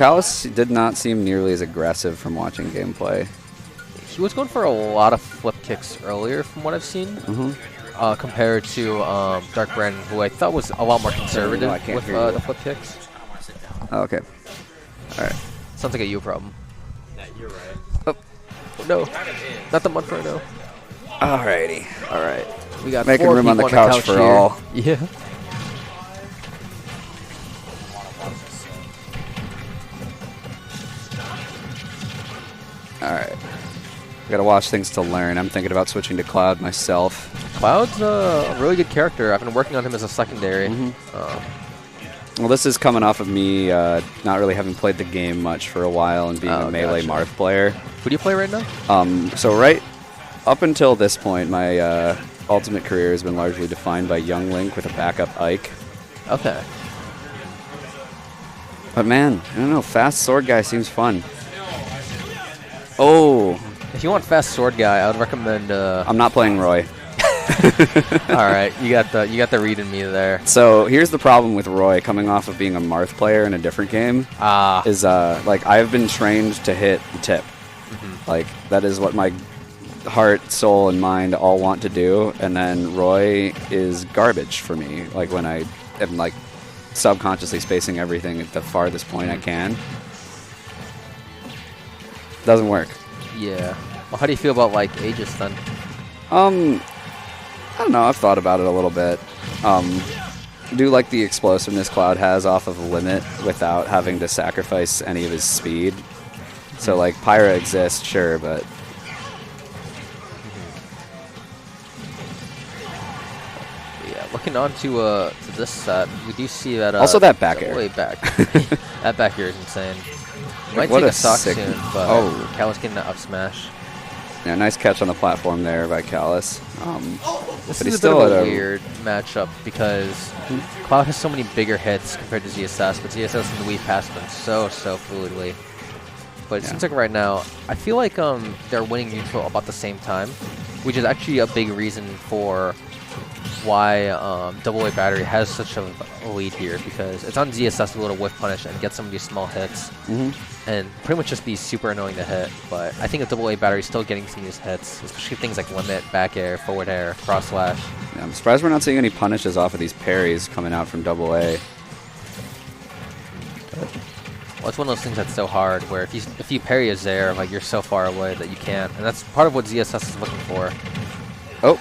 Callus did not seem nearly as aggressive from watching gameplay. He was going for a lot of flip kicks earlier from what I've seen, compared to Dark Brandon, who I thought was a lot more conservative with the flip kicks. Oh, okay. Alright. Sounds like a you problem. Yeah, you're right. Oh, no. Not the Mudfurno. Alrighty. Alright. We got making 4 room on the people couch for here. all. Yeah. Alright. Gotta watch things to learn. I'm thinking about switching to Cloud myself. Cloud's a really good character. I've been working on him as a secondary. Well, this is coming off of me not really having played the game much for a while and being a melee Marth player. Who do you play right now? So right up until this point, my ultimate career has been largely defined by Young Link with a backup Ike. Okay. But man, I don't know, fast sword guy seems fun. Oh. If you want fast sword guy, I would recommend. I'm not playing Roy. All right, you got the read in me there. So here's the problem with Roy coming off of being a Marth player in a different game. Is like I've been trained to hit the tip. Like that is what my heart, soul, and mind all want to do. And then Roy is garbage for me. Like when I am like subconsciously spacing everything at the farthest point I can. Doesn't work. Yeah. Well, how do you feel about like Aegis then? I don't know. I've thought about it a little bit. Do like the explosiveness Cloud has off of Limit without having to sacrifice any of his speed. So like Pyra exists, sure, but yeah. Looking on to this set, we do see that also that back air. Way back. That back air is insane. Might What take a a sock sick- soon, but Oh. Callus getting that up smash. Yeah, nice catch on the platform there by Callus. This But he's is a bit still of at a a weird matchup because Cloud has so many bigger hits compared to ZSS, but ZSS in the Wii pass been so fluidly. But it seems like right now, I feel like they're winning neutral about the same time, which is actually a big reason for why AA Battery has such a lead here, because it's on ZSS to be able to whiff punish and get some of these small hits, and pretty much just be super annoying to hit. But I think the AA Battery is still getting some of these hits, especially things like Limit, back air, forward air, cross slash. Yeah, I'm surprised we're not seeing any punishes off of these parries coming out from AA. Well, it's one of those things that's so hard, where if you parry a Zaire, like you're so far away that you can't, and that's part of what ZSS is looking for. Oh,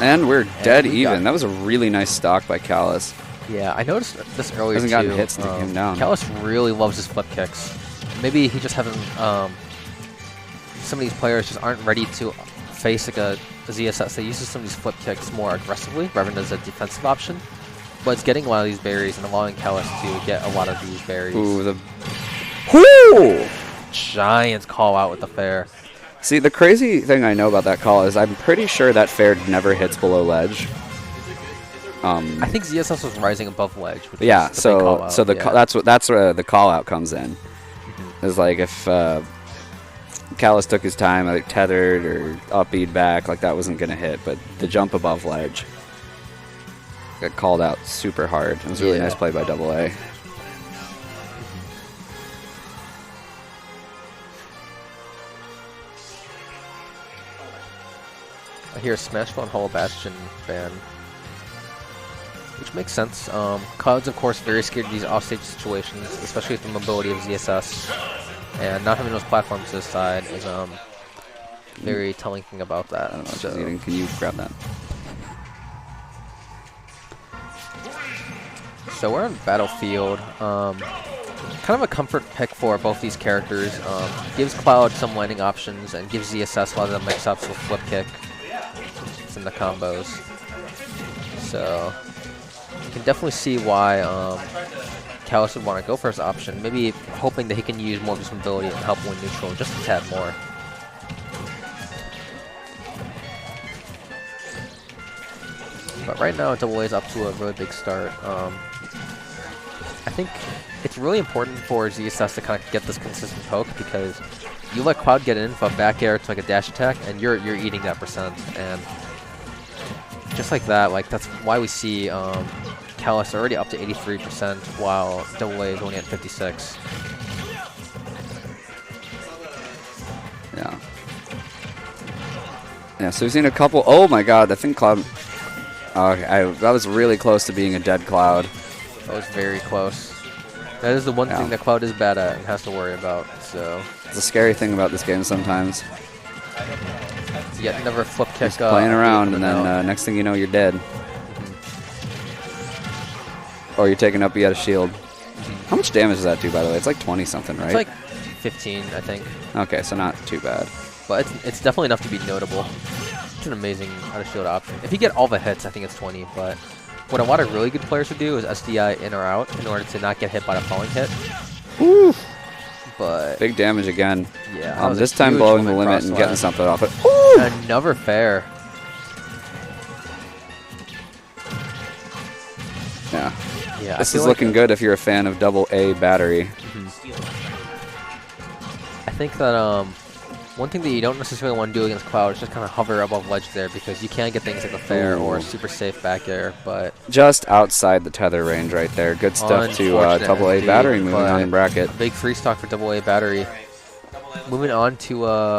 and we're dead we even. got- That was a really nice stock by Callus. Yeah, I noticed this earlier Hasn't too. gotten hits to take him down. Callus really loves his flip kicks. Maybe he just hasn't. Some of these players just aren't ready to face like a ZSS that uses some of these flip kicks more aggressively rather than as a defensive option. But it's getting a lot of these berries and allowing Callus to get a lot of these berries. Ooh, the whoo! Giants call out with the fair. See, the crazy thing I know about that call is I'm pretty sure that fair never hits below ledge. I think ZSS was rising above ledge. Which Yeah, is the big call out. so Yeah. that's where the call out comes in. It's like if Callus took his time, like tethered or up bead back, like that wasn't gonna hit, but the jump above ledge got called out super hard. It was really nice play by AA. I hear Smash Phone Hollow Bastion ban, which makes sense. Cloud's, of course, very scared of these offstage situations, especially with the mobility of ZSS, and not having those platforms to his side is very telling thing about that. I don't know what she's eating. Can you grab that? So we're on Battlefield. Kind of a comfort pick for both these characters. Gives Cloud some landing options and gives ZSS a lot of the mix-ups with flip kick in the combos. So you can definitely see why Callus would want to go for his option. Maybe hoping that he can use more of his mobility and help win neutral just a tad more. But right now, AA is up to a really big start. I think it's really important for ZSS to kind of get this consistent poke, because you let Cloud get in from back air to like a dash attack, and you're eating that percent. And just like that, like that's why we see Callus already up to 83%, while AA is only at 56. Yeah. Yeah, so we've seen a couple. Oh my god, I think Cloud. That was really close to being a dead Cloud. That was very close. That is the one thing that Cloud is bad at and has to worry about. So it's a scary thing about this game sometimes. Yet never flip kick. Just playing around, and then next thing you know, you're dead. Or you're taking up, you got a shield. How much damage does that do, by the way? It's like 20 something, right? It's like 15, I think. Okay, so not too bad. But it's definitely enough to be notable. It's an amazing out of shield option. If you get all the hits, I think it's 20. But what a lot of really good players would do is SDI in or out in order to not get hit by the falling hit. Woo! But big damage again. Yeah. This time blowing the limit and getting something off it. And never fair. Yeah. Yeah. This is looking good if you're a fan of AA battery. I think that one thing that you don't necessarily want to do against Cloud is just kind of hover above ledge there, because you can get things like a fair or super safe back air, but just outside the tether range right there. Good stuff to AA battery moving on in bracket. Big free stock for AA battery. Moving on to